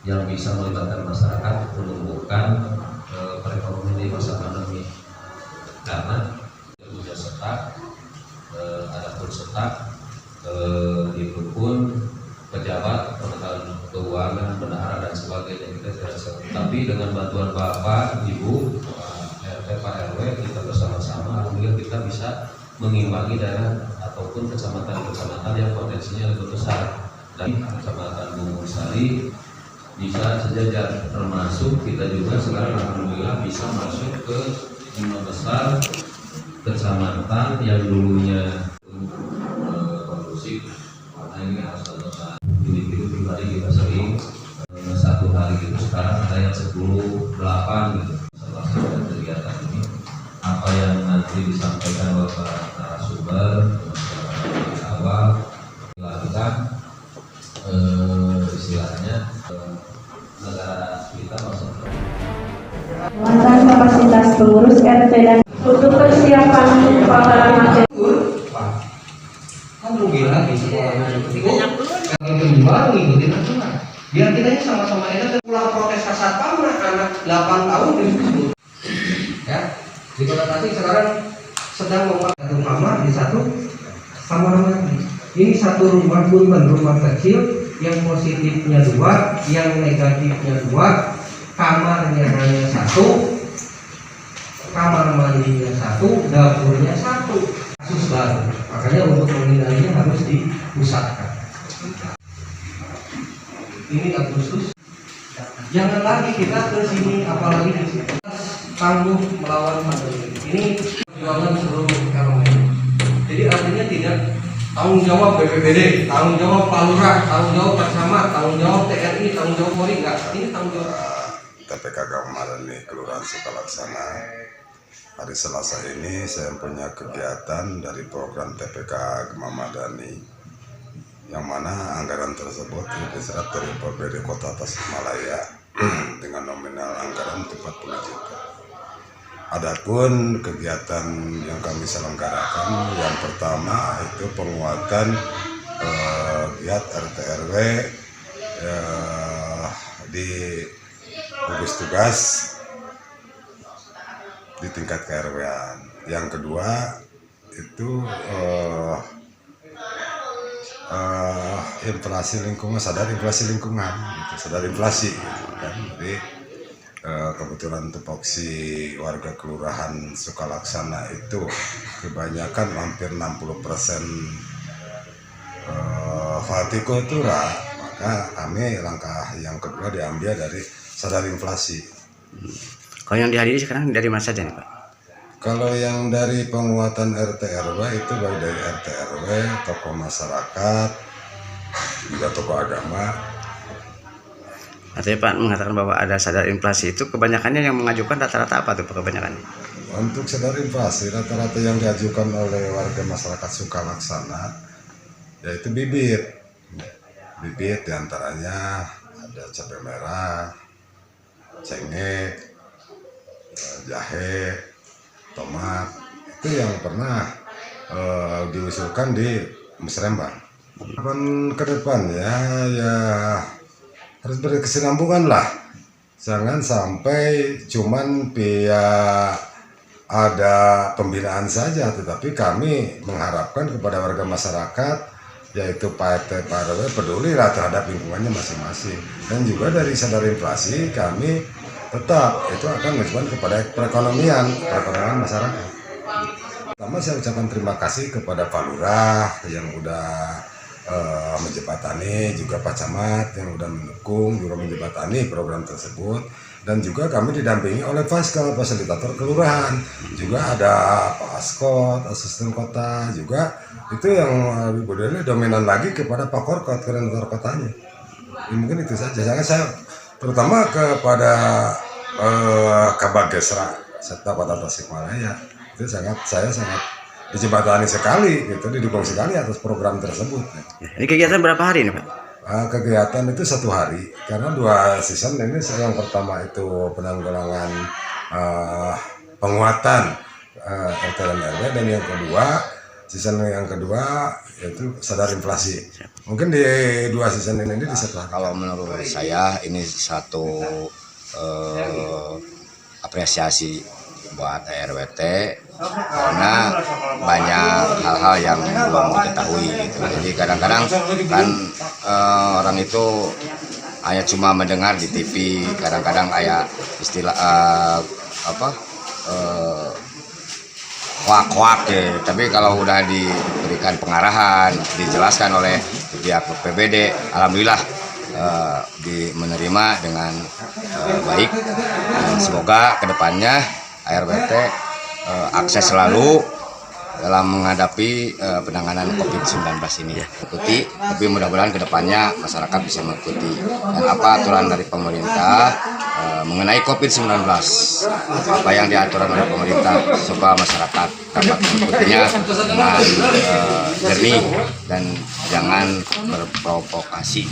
yang bisa melibatkan masyarakat menumbuhkan perekonomian di masa pandemi. Karena punya setak, ada pun setak, itu pun pejabat, pengetahuan keuangan, bendahara dan sebagainya kita tidak bisa. Tapi dengan bantuan Bapak, Ibu, RT, Pak RW, kita bersama-sama, alhamdulillah kita bisa mengimbangi daerah ataupun kecamatan-kecamatan yang potensinya lebih besar. Dan kecamatan Bungur Sari bisa sejajar, termasuk kita juga sekarang alhamdulillah bisa masuk ke 5 besar kecamatan yang dulunya kondusif. Karena ini harus contohkan individu pribadi kita sering satu hari itu sekarang ada yang 10-8 gitu. Setelah kegiatan ini apa yang nanti disampaikan Bapak narasumber di awal dilakukan istilahnya negara kita maksudnya penguatan kapasitas pengurus RT dan untuk persiapan pengalaman kan rugi lagi kalau ngikutin aturan biar kita sama-sama enak pulang protes kasat pamna anak 8 tahun disebut ya di Kota Tasik sekarang sedang membuat satu kamar di satu kamar lagi. Ini satu rumah rumah kecil yang positifnya 2, yang negatifnya 2, kamarnya hanya 1, kamar mandinya 1, dapurnya 1. Kasus baru, makanya untuk menghindarinya harus dipusatkan. Ini Agustus, jangan lagi kita ke sini, apalagi di sini tangguh melawan pandemi. Ini perjuangan seluruh elemen. Jadi artinya tidak tanggung jawab BPBD, tanggung jawab Pak Lurah, tanggung jawab Pak Camat, tanggung jawab TNI, tanggung jawab Polri, enggak. Ini tanggung jawab TPK Gema Madani Kelurahan Sukalaksana. Hari Selasa ini saya punya kegiatan dari program TPK Gema Madani, yang mana anggaran tersebut diserap dari PBD Kota Tasikmalaya dengan nominal anggaran 40 juta. Adapun kegiatan yang kami selenggarakan, yang pertama itu penguatan giat RT RW di gugus tugas di tingkat KRW-an. Yang kedua itu inflasi lingkungan, sadar inflasi lingkungan, gitu, sadar inflasi, gitu kan. Jadi kebetulan tupoksi warga Kelurahan Sukalaksana itu kebanyakan hampir 60% hortikultura, maka kami langkah yang kedua diambil dari sadar inflasi. Kalau yang dihadiri sekarang dari mana saja nih Pak? Kalau yang dari penguatan RT RW itu baik dari RT RW, tokoh masyarakat, juga tokoh agama. Artinya Pak mengatakan bahwa ada sadar inflasi, itu kebanyakannya yang mengajukan rata-rata apa tuh Pak kebanyakannya? Untuk sadar inflasi rata-rata yang diajukan oleh warga masyarakat Sukalaksana yaitu bibit diantaranya ada cabai merah, cengkeh, jahe, tomat, itu yang pernah diusulkan di Musrembang. Ke depannya ya harus berkesinambungan lah, jangan sampai cuman pihak ada pembinaan saja, tetapi kami mengharapkan kepada warga masyarakat yaitu Pak RT, Pak RW peduli lah terhadap lingkungannya masing-masing. Dan juga dari sadar inflasi kami tetap itu akan menunjukkan kepada perekonomian masyarakat. Pertama saya ucapkan terima kasih kepada Pak Lurah yang udah menjembatani, juga Pak Camat yang udah mendukung, juga menjembatani program tersebut, dan juga kami didampingi oleh Faskal, fasilitator kelurahan, juga ada Pak Askot, asisten kota, juga itu yang budaya dominan lagi kepada Pak Korkot, koordinator kotanya. Ya, mungkin itu saja. Jangan saya terutama kepada Kabagesra serta Kota Tasikmalaya, itu saya sangat dijembatani sekali, gitu, didukung sekali atas program tersebut. Ini kegiatan berapa hari nih Pak? Kegiatan itu 1 hari, karena 2 season ini. Yang pertama itu penanggulangan penguatan RT dan RW, dan yang kedua season yang kedua yaitu sadar inflasi. Mungkin di 2 season ini disetelahkan. Kalau menurut saya ini satu apresiasi buat RWT karena banyak hal-hal yang belum diketahui gitu. Jadi kadang-kadang kan orang itu hanya cuma mendengar di TV, kadang-kadang kayak istilah hoak-hoak ya. Tapi kalau udah diberikan pengarahan, dijelaskan oleh pihak PBD, alhamdulillah menerima dengan baik. Dan semoga kedepannya ARWT akses selalu dalam menghadapi penanganan COVID-19 ini. Ikuti, tapi mudah-mudahan kedepannya masyarakat bisa mengikuti dan apa aturan dari pemerintah mengenai COVID-19, apa yang diaturkan oleh pemerintah, supaya masyarakat dapat mengikutinya dengan jernih dan jangan berprovokasi.